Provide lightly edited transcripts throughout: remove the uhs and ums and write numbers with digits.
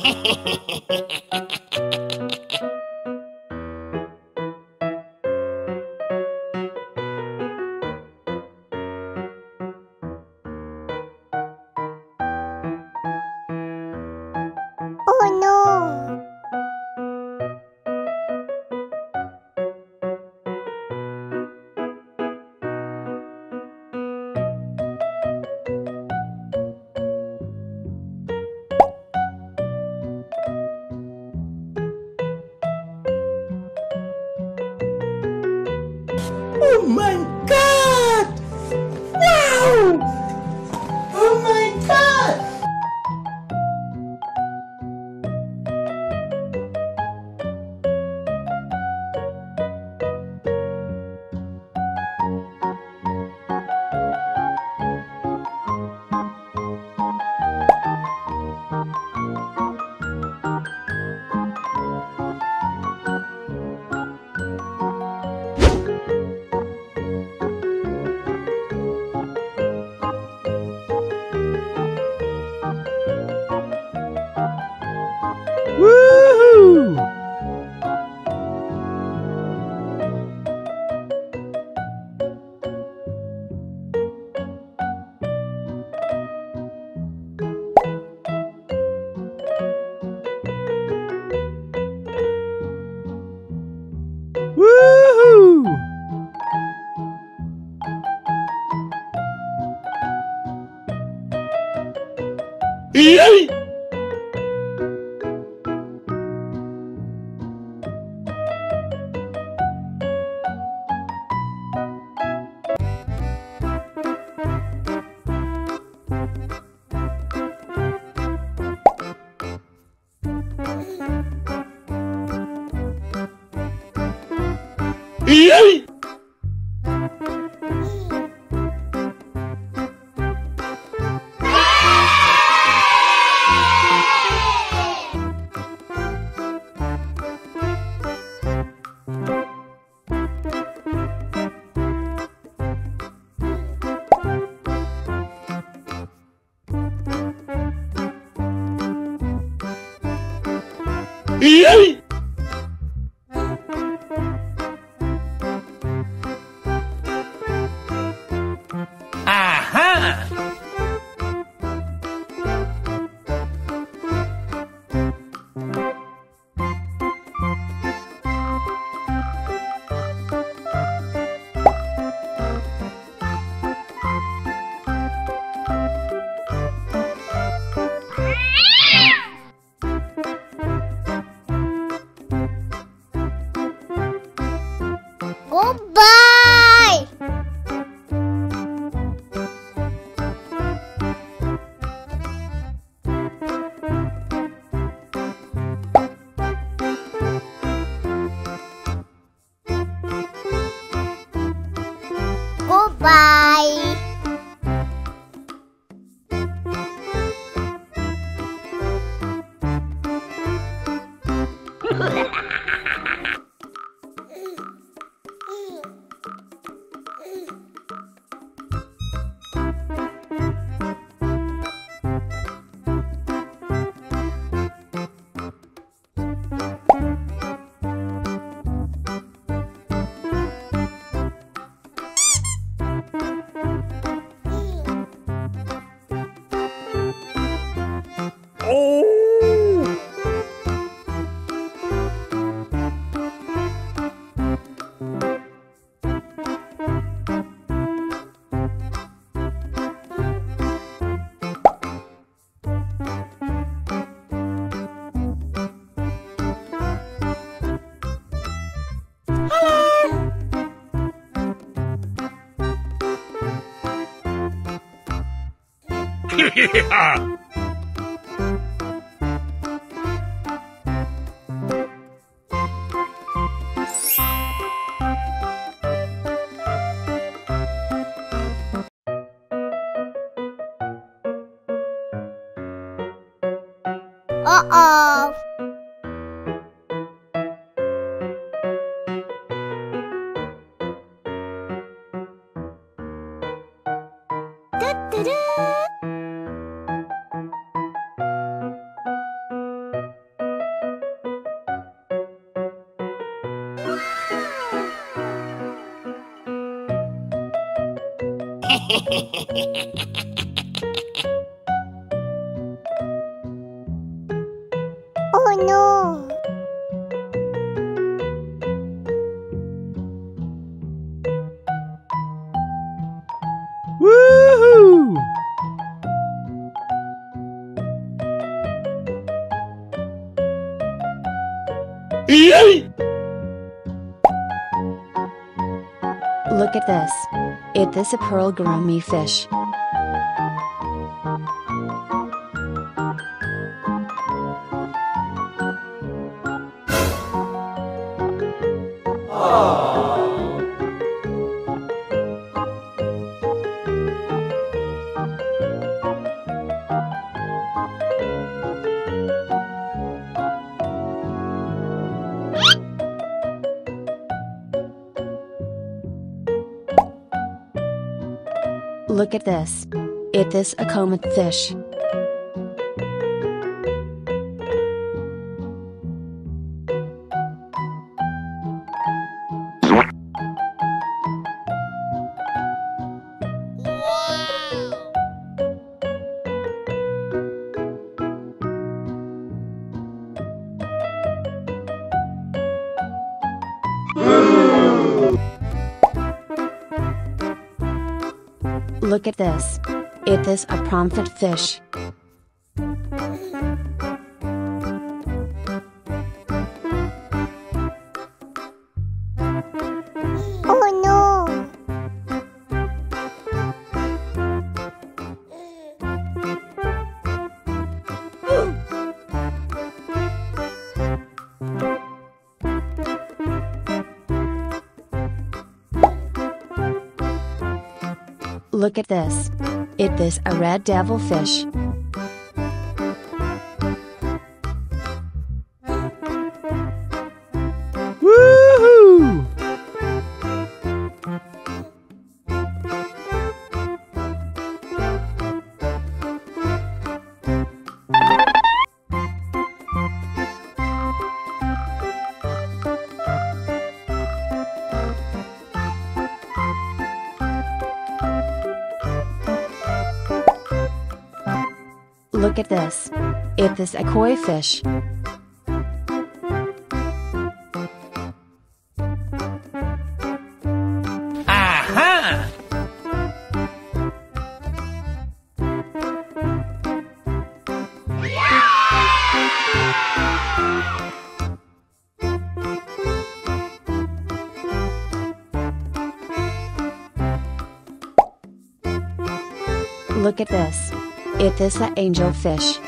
Oh no! Oh my God! Wow! Oh my God! Woohoo! Woohoo! Yay! Yay! Yay! Aha! Goodbye! Goodbye! Yeah! Uh-oh. Da-da-da. Oh no! Woohoo! Yay! Look at this. It is a pearl gourami fish. Look at this. It is a comet fish. Look at this. It is a prawnfit fish. Oh no! Look at this. It is a red devil fish. Woohoo! Look at this. It is a koi fish. Aha! Look at this. It is an angel fish.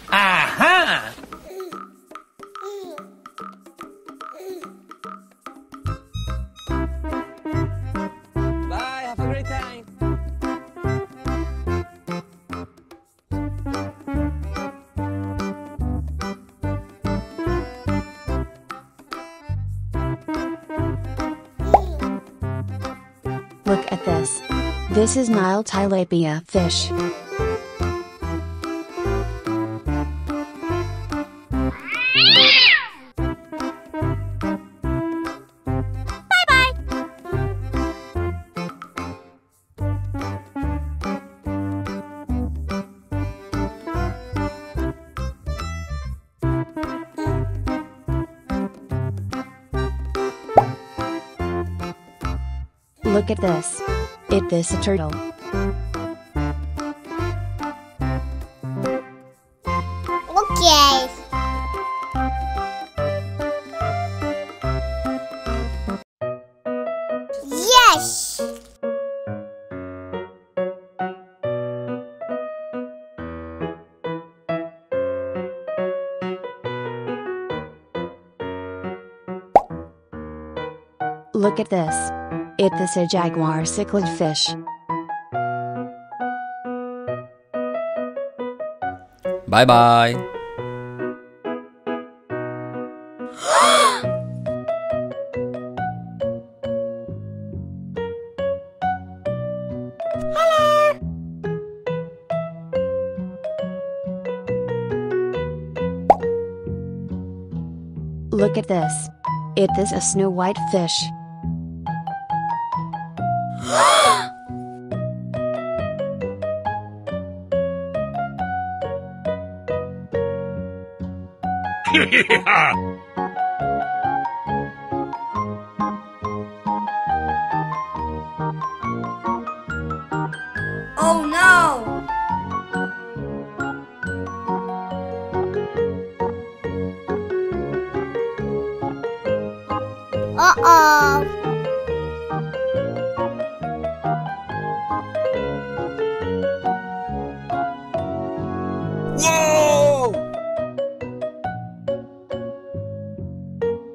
Aha! Bye, have a great time. Look at this. This is Nile tilapia fish. Look at this. It is a turtle. Okay. Yes! Look at this. It is a jaguar cichlid fish. Bye bye. Look at this. It is a snow white fish. Oh no! Uh-oh.